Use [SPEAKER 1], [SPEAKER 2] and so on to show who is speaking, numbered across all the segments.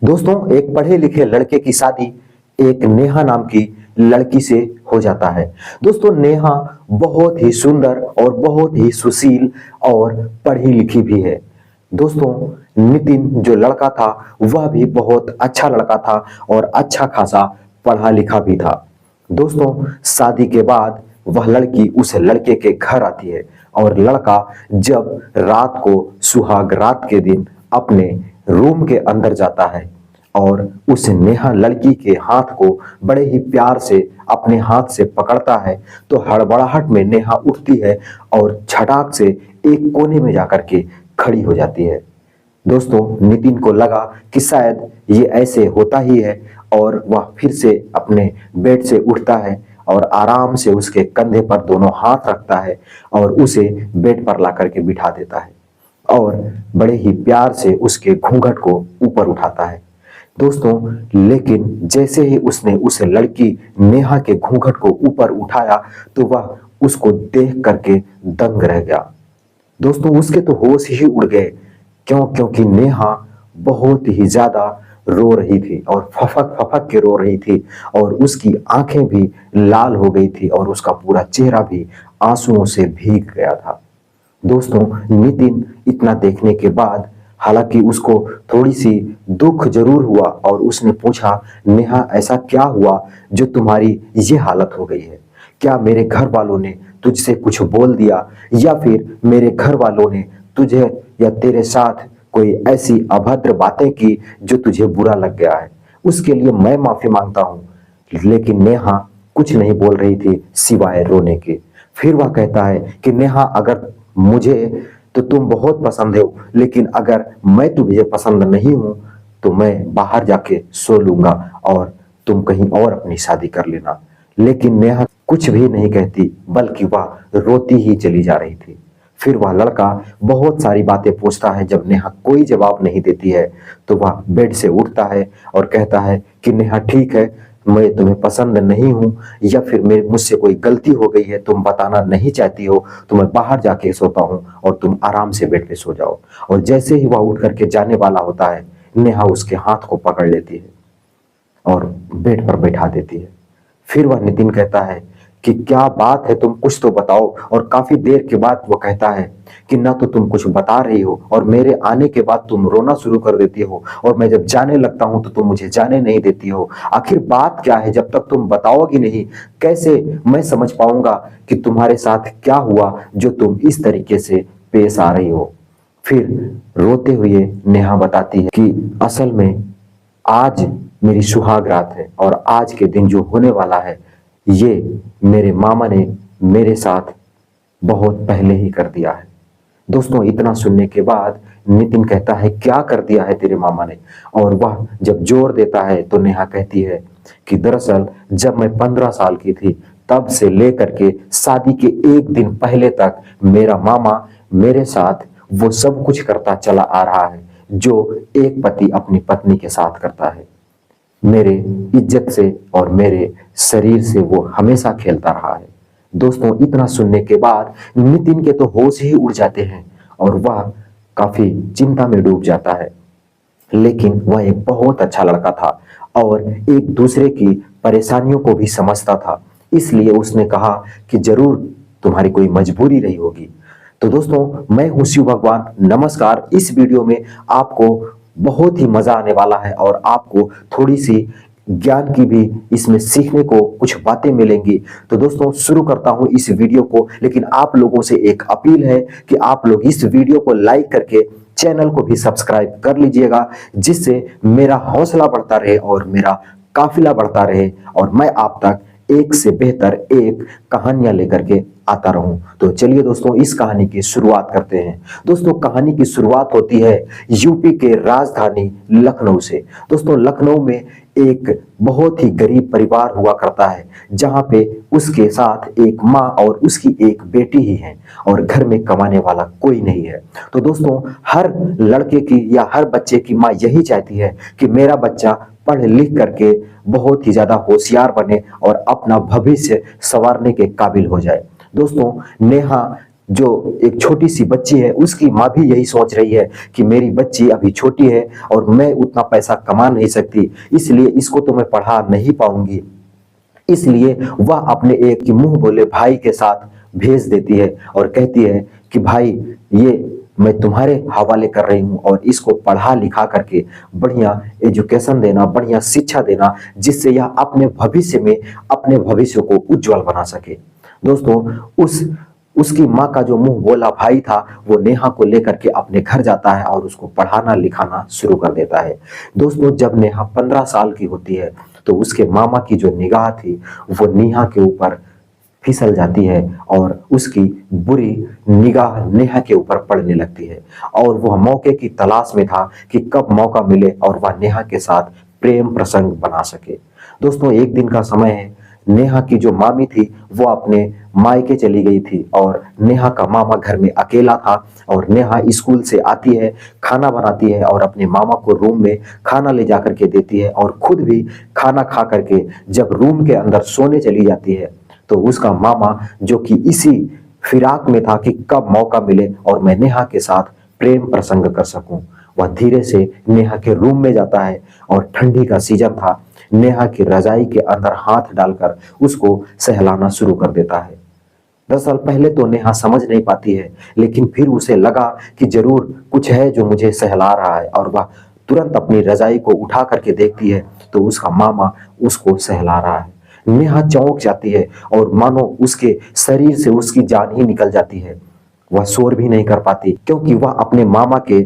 [SPEAKER 1] दोस्तों, एक पढ़े लिखे लड़के की शादी एक नेहा नाम की लड़की से हो जाता है। दोस्तों, नेहा बहुत ही सुंदर और बहुत ही सुशील और पढ़ी लिखी भी है। दोस्तों, नितिन जो लड़का था वह भी बहुत अच्छा लड़का था और अच्छा खासा पढ़ा लिखा भी था। दोस्तों, शादी के बाद वह लड़की उस लड़के के घर आती है और लड़का जब रात को सुहाग रात के दिन अपने रूम के अंदर जाता है और उस नेहा लड़की के हाथ को बड़े ही प्यार से अपने हाथ से पकड़ता है तो हड़बड़ाहट में नेहा उठती है और झटाक से एक कोने में जाकर के खड़ी हो जाती है। दोस्तों, नितिन को लगा कि शायद ये ऐसे होता ही है और वह फिर से अपने बेड से उठता है और आराम से उसके कंधे पर दोनों हाथ रखता है और उसे बेड पर ला करके बिठा देता है और बड़े ही प्यार से उसके घूंघट को ऊपर उठाता है। दोस्तों, लेकिन जैसे ही उसने उस लड़की नेहा के घूंघट को ऊपर उठाया तो वह उसको देख करके दंग रह गया। दोस्तों, उसके तो होश ही उड़ गए। क्योंकि नेहा बहुत ही ज्यादा रो रही थी और फफक फफक के रो रही थी और उसकी आंखें भी लाल हो गई थी और उसका पूरा चेहरा भी आंसुओं से भीग गया था। दोस्तों, नितिन इतना देखने के बाद हालांकि उसको थोड़ी सी दुख जरूर हुआ और उसने पूछा, नेहा ऐसा क्या हुआ जो तुम्हारी ये हालत हो गई है? क्या मेरे घर वालों ने तुझसे कुछ बोल दिया या फिर मेरे घर वालों ने तुझे या तेरे साथ कोई ऐसी अभद्र बातें की जो तुझे बुरा लग गया है? उसके लिए मैं माफी मांगता हूं। लेकिन नेहा कुछ नहीं बोल रही थी सिवाय रोने के। फिर वह कहता है कि नेहा, अगर मुझे तो तुम बहुत पसंद हो, लेकिन अगर मैं तुझे पसंद नहीं हूं तो मैं बाहर जाके सो लूंगा और तुम कहीं और अपनी शादी कर लेना। लेकिन नेहा कुछ भी नहीं कहती बल्कि वह रोती ही चली जा रही थी। फिर वह लड़का बहुत सारी बातें पूछता है। जब नेहा कोई जवाब नहीं देती है तो वह बेड से उठता है और कहता है कि नेहा, ठीक है, मैं तुम्हें पसंद नहीं हूं या फिर मेरे मुझसे कोई गलती हो गई है, तुम बताना नहीं चाहती हो तो मैं बाहर जाके सोता हूं और तुम आराम से बेड पे सो जाओ। और जैसे ही वह उठ करके जाने वाला होता है, नेहा उसके हाथ को पकड़ लेती है और बेड पर बैठा देती है। फिर वह नितिन कहता है कि क्या बात है, तुम कुछ तो बताओ। और काफी देर के बाद वो कहता है कि ना तो तुम कुछ बता रही हो और मेरे आने के बाद तुम रोना शुरू कर देती हो और मैं जब जाने लगता हूं तो तुम मुझे जाने नहीं देती हो। आखिर बात क्या है? जब तक तुम बताओगी नहीं कैसे मैं समझ पाऊंगा कि तुम्हारे साथ क्या हुआ जो तुम इस तरीके से पेश आ रही हो। फिर रोते हुए नेहा बताती है कि असल में आज मेरी सुहाग रात है और आज के दिन जो होने वाला है ये मेरे मामा ने मेरे साथ बहुत पहले ही कर दिया है। दोस्तों, इतना सुनने के बाद नितिन कहता है, क्या कर दिया है तेरे मामा ने? और वह जब जोर देता है तो नेहा कहती है कि दरअसल जब मैं 15 साल की थी तब से लेकर के शादी के एक दिन पहले तक मेरा मामा मेरे साथ वो सब कुछ करता चला आ रहा है जो एक पति अपनी पत्नी के साथ करता है। मेरे इज्जत से और मेरे शरीर से वो हमेशा खेलता रहा है। दोस्तों, इतना सुनने के बाद नितिन के तो होश ही उड़ जाते हैं और वह काफी चिंता में डूब जाता है। लेकिन वह एक बहुत अच्छा लड़का था और एक दूसरे की परेशानियों को भी समझता था, इसलिए उसने कहा कि जरूर तुम्हारी कोई मजबूरी रही होगी। तो दोस्तों, मैं हूं शिव भगवान। नमस्कार। इस वीडियो में आपको बहुत ही मजा आने वाला है और आपको थोड़ी सी ज्ञान की भी इसमें सीखने को कुछ बातें मिलेंगी। तो दोस्तों, शुरू करता हूं इस वीडियो को, लेकिन आप लोगों से एक अपील है कि आप लोग इस वीडियो को लाइक करके चैनल को भी सब्सक्राइब कर लीजिएगा, जिससे मेरा हौसला बढ़ता रहे और मेरा काफिला बढ़ता रहे और मैं आप तक एक से बेहतर एक कहानियां लेकर के आता रहूं। तो चलिए दोस्तों, इस कहानी की शुरुआत करते हैं। दोस्तों, कहानी की शुरुआत होती है यूपी के राजधानी लखनऊ से। दोस्तों, लखनऊ में एक बहुत ही गरीब परिवार हुआ करता है जहां पे उसके साथ एक माँ और उसकी एक बेटी ही है और घर में कमाने वाला कोई नहीं है। तो दोस्तों, हर लड़के की या हर बच्चे की माँ यही चाहती है कि मेरा बच्चा पढ़ लिख करके बहुत ही ज्यादा होशियार बने और अपना भविष्य संवारने के काबिल हो जाए। दोस्तों, नेहा जो एक छोटी सी बच्ची है, उसकी माँ भी यही सोच रही है कि मेरी बच्ची अभी छोटी है और मैं उतना पैसा कमा नहीं सकती, इसलिए इसको तो मैं पढ़ा नहीं पाऊंगी। इसलिए वह अपने एक मुंह बोले भाई के साथ भेज देती है और कहती है कि भाई, ये मैं तुम्हारे हवाले कर रही हूँ और इसको पढ़ा लिखा करके बढ़िया एजुकेशन देना, बढ़िया शिक्षा देना, जिससे यह अपने भविष्य में अपने भविष्य को उज्जवल बना सके। दोस्तों, उसकी माँ का जो मुंह बोला भाई था, वो नेहा को लेकर के अपने घर जाता है और उसको पढ़ाना लिखाना शुरू कर देता है। दोस्तों, जब नेहा 15 साल की होती है तो उसके मामा की जो निगाह थी वो नेहा के ऊपर फिसल जाती है और उसकी बुरी निगाह नेहा के ऊपर पड़ने लगती है और वह मौके की तलाश में था कि कब मौका मिले और वह नेहा के साथ प्रेम प्रसंग बना सके। दोस्तों, एक दिन का समय है, नेहा की जो मामी थी वो अपने मायके चली गई थी और नेहा का मामा घर में अकेला था और नेहा स्कूल से आती है, खाना बनाती है और अपने मामा को रूम में खाना ले जा करके देती है और खुद भी खाना खा करके जब रूम के अंदर सोने चली जाती है तो उसका मामा, जो कि इसी फिराक में था कि कब मौका मिले और मैं नेहा के साथ प्रेम प्रसंग कर सकूं, वह धीरे से नेहा के रूम में जाता है और ठंडी का सीजन था, नेहा की रजाई के अंदर हाथ डालकर उसको सहलाना शुरू कर देता है। दरअसल पहले तो नेहा समझ नहीं पाती है, लेकिन फिर उसे लगा कि जरूर कुछ है जो मुझे सहला रहा है और वह तुरंत अपनी रजाई को उठा करके देखती है तो उसका मामा उसको सहला रहा है। नेहा चौंक जाती है और मानो उसके शरीर से उसकी जान ही निकल जाती है। वह शोर भी नहीं कर पाती क्योंकि वह अपने मामा के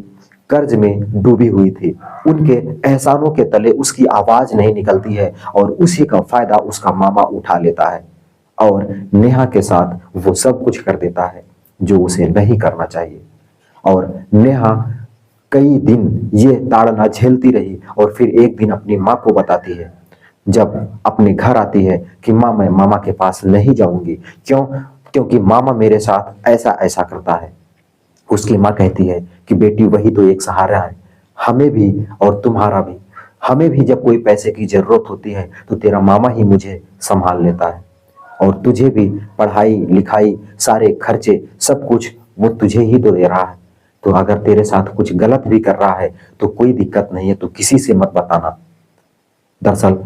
[SPEAKER 1] कर्ज में डूबी हुई थी। उनके एहसानों के तले उसकी आवाज नहीं निकलती है और उसी का फायदा उसका मामा उठा लेता है और नेहा के साथ वो सब कुछ कर देता है जो उसे नहीं करना चाहिए। और नेहा कई दिन ये ताड़ना झेलती रही और फिर एक दिन अपनी माँ को बताती है, जब अपने घर आती है, कि माँ, मैं मामा के पास नहीं जाऊंगी। क्यों? क्योंकि मामा मेरे साथ ऐसा ऐसा करता है। उसकी माँ कहती है कि बेटी, वही तो एक सहारा है, हमें भी और तुम्हारा भी। हमें भी जब कोई पैसे की जरूरत होती है तो तेरा मामा ही मुझे संभाल लेता है और तुझे भी पढ़ाई लिखाई सारे खर्चे सब कुछ वो तुझे ही तो दे रहा है। तो अगर तेरे साथ कुछ गलत भी कर रहा है तो कोई दिक्कत नहीं है, तो किसी से मत बताना। दरअसल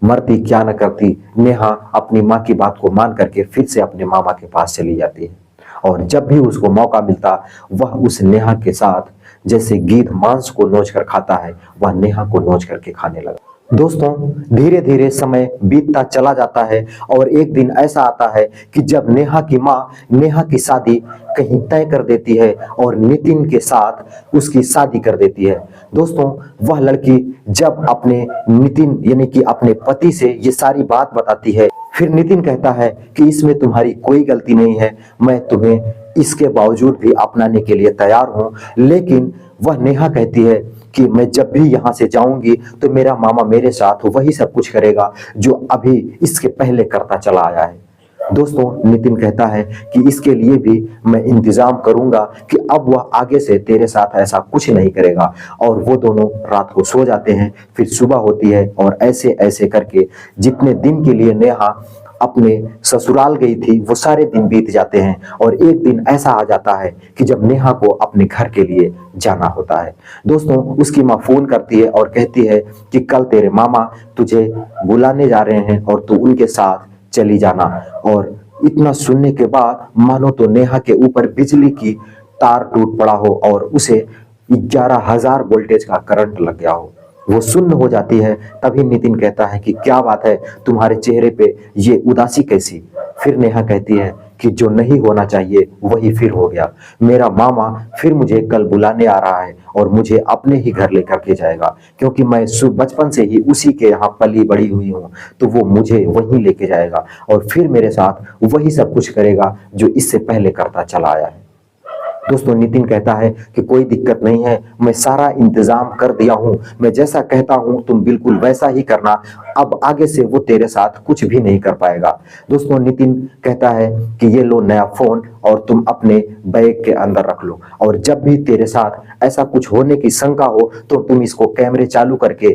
[SPEAKER 1] मरती क्या न करती, नेहा अपनी माँ की बात को मान करके फिर से अपने मामा के पास चली जाती है और जब भी उसको मौका मिलता वह उस नेहा के साथ जैसे गीध मांस को नोच कर खाता है, वह नेहा को नोच करके खाने लगा। दोस्तों, धीरे धीरे समय बीतता चला जाता है और एक दिन ऐसा आता है कि जब नेहा की माँ नेहा की शादी कहीं तय कर देती है और नितिन के साथ उसकी शादी कर देती है। दोस्तों, वह लड़की जब अपने नितिन यानी कि अपने पति से ये सारी बात बताती है, फिर नितिन कहता है कि इसमें तुम्हारी कोई गलती नहीं है, मैं तुम्हें इसके बावजूद भी अपनाने के लिए तैयार हूं। लेकिन वह नेहा कहती है कि मैं जब भी यहाँ से जाऊंगी तो मेरा मामा मेरे साथ वही सब कुछ करेगा जो अभी इसके पहले करता चला आया है। दोस्तों, नितिन कहता है कि इसके लिए भी मैं इंतजाम करूंगा कि अब वह आगे से तेरे साथ ऐसा कुछ नहीं करेगा। और वो दोनों रात को सो जाते हैं। फिर सुबह होती है और ऐसे ऐसे करके जितने दिन के लिए नेहा अपने ससुराल गई थी वो सारे दिन बीत जाते हैं और एक दिन ऐसा आ जाता है कि जब नेहा को अपने घर के लिए जाना होता है। दोस्तों, उसकी माँ फोन करती है और कहती है कि कल तेरे मामा तुझे बुलाने जा रहे हैं और तू उनके साथ चली जाना। और इतना सुनने के बाद मानो तो नेहा के ऊपर बिजली की तार टूट पड़ा हो और उसे 11,000 वोल्टेज का करंट लग गया हो। वो सुन्न हो जाती है। तभी नितिन कहता है कि क्या बात है, तुम्हारे चेहरे पे ये उदासी कैसी? फिर नेहा कहती है कि जो नहीं होना चाहिए वही फिर हो गया। मेरा मामा फिर मुझे कल बुलाने आ रहा है और मुझे अपने ही घर लेकर के जाएगा, क्योंकि मैं बचपन से ही उसी के यहाँ पली बड़ी हुई हूँ। तो वो मुझे वहीं लेके जाएगा और फिर मेरे साथ वही सब कुछ करेगा जो इससे पहले करता चला आया है। दोस्तों, नितिन कहता है कि कोई दिक्कत नहीं है, मैं सारा इंतजाम कर दिया हूं, मैं जैसा कहता हूं तुम बिल्कुल वैसा ही करना। अब आगे से वो तेरे साथ कुछ भी नहीं कर पाएगा। दोस्तों, नितिन कहता है कि ये लो नया फोन और तुम अपने बैग के अंदर रख लो और जब भी तेरे साथ ऐसा कुछ होने की शंका हो तो तुम इसको कैमरे चालू करके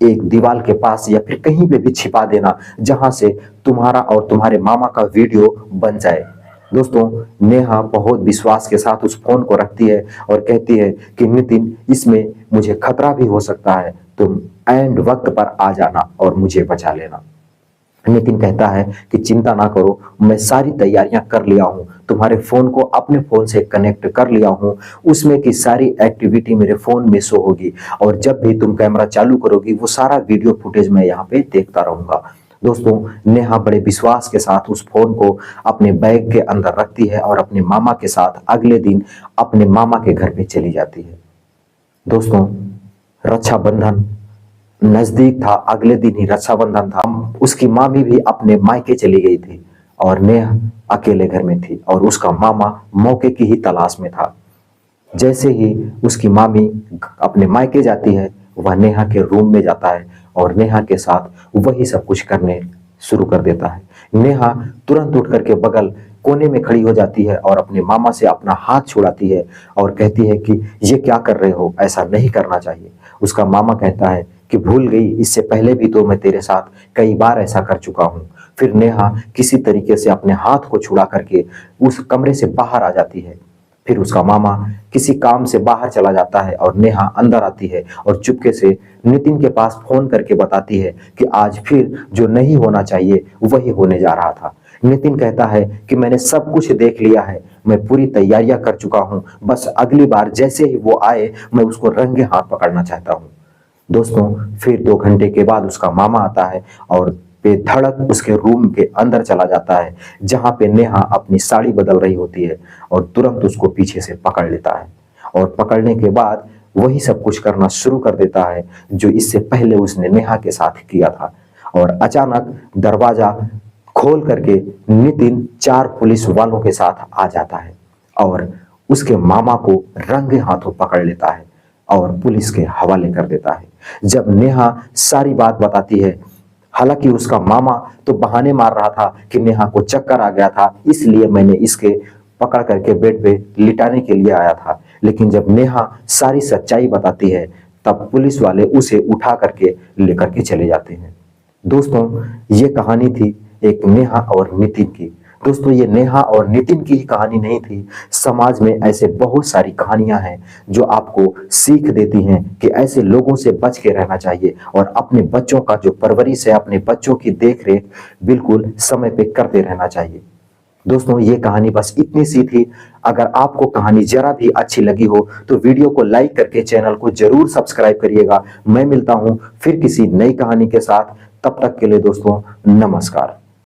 [SPEAKER 1] एक दीवार के पास या फिर कहीं पे भी छिपा देना, जहां से तुम्हारा और तुम्हारे मामा का वीडियो बन जाए। दोस्तों नेहा बहुत विश्वास के साथ उस फोन को रखती है और कहती है कि नितिन, इसमें मुझे खतरा भी हो सकता है, तुम एंड वक्त पर आ जाना और मुझे बचा लेना। नितिन कहता है कि चिंता ना करो, मैं सारी तैयारियां कर लिया हूं, तुम्हारे फोन को अपने फोन से कनेक्ट कर लिया हूं, उसमें की सारी एक्टिविटी मेरे फोन में शो होगी और जब भी तुम कैमरा चालू करोगी वो सारा वीडियो फुटेज मैं यहाँ पे देखता रहूंगा। दोस्तों नेहा बड़े विश्वास के साथ उस फोन को अपने बैग के अंदर रखती है और अपने मामा के साथ अगले दिन अपने मामा के घर पे चली जाती है। दोस्तों रक्षाबंधन नजदीक था, अगले दिन ही रक्षाबंधन था। उसकी मामी भी अपने मायके चली गई थी और नेहा अकेले घर में थी और उसका मामा मौके की ही तलाश में था। जैसे ही उसकी मामी अपने मायके जाती है, वह नेहा के रूम में जाता है और नेहा के साथ वही सब कुछ करने शुरू कर देता है। नेहा तुरंत उठ करके बगल कोने में खड़ी हो जाती है और अपने मामा से अपना हाथ छुड़ाती है और कहती है कि ये क्या कर रहे हो, ऐसा नहीं करना चाहिए। उसका मामा कहता है कि भूल गई, इससे पहले भी तो मैं तेरे साथ कई बार ऐसा कर चुका हूं। फिर नेहा किसी तरीके से अपने हाथ को छुड़ा करके उस कमरे से बाहर आ जाती है। फिर उसका मामा किसी काम से बाहर चला जाता है और नेहा अंदर आती है और चुपके से नितिन के पास फोन करके बताती है कि आज फिर जो नहीं होना चाहिए वही होने जा रहा था। नितिन कहता है कि मैंने सब कुछ देख लिया है, मैं पूरी तैयारियां कर चुका हूं, बस अगली बार जैसे ही वो आए मैं उसको रंगे हाथ पकड़ना चाहता हूं। दोस्तों फिर 2 घंटे के बाद उसका मामा आता है और बेधड़क उसके रूम के अंदर चला जाता है, जहां पे नेहा अपनी साड़ी बदल रही होती है और तुरंत उसको पीछे से पकड़ लेता है और पकड़ने के बाद वही सब कुछ करना शुरू कर देता है जो इससे पहले उसने नेहा के साथ किया था। और अचानक दरवाजा खोल करके नितिन 4 पुलिस वालों के साथ आ जाता है और उसके मामा को रंगे हाथों पकड़ लेता है और पुलिस के हवाले कर देता है। जब नेहा सारी बात बताती है, हालांकि उसका मामा तो बहाने मार रहा था कि नेहा को चक्कर आ गया था, इसलिए मैंने इसके पकड़ करके बेड पे लिटाने के लिए आया था, लेकिन जब नेहा सारी सच्चाई बताती है तब पुलिस वाले उसे उठा करके लेकर के चले जाते हैं। दोस्तों ये कहानी थी एक नेहा और नितिन की। दोस्तों ये नेहा और नितिन की ही कहानी नहीं थी, समाज में ऐसे बहुत सारी कहानियां हैं जो आपको सीख देती हैं कि ऐसे लोगों से बच के रहना चाहिए और अपने बच्चों का जो परवरिश है, अपने बच्चों की देखरेख बिल्कुल समय पे करते रहना चाहिए। दोस्तों ये कहानी बस इतनी सी थी। अगर आपको कहानी जरा भी अच्छी लगी हो तो वीडियो को लाइक करके चैनल को जरूर सब्सक्राइब करिएगा। मैं मिलता हूं फिर किसी नई कहानी के साथ, तब तक के लिए दोस्तों नमस्कार।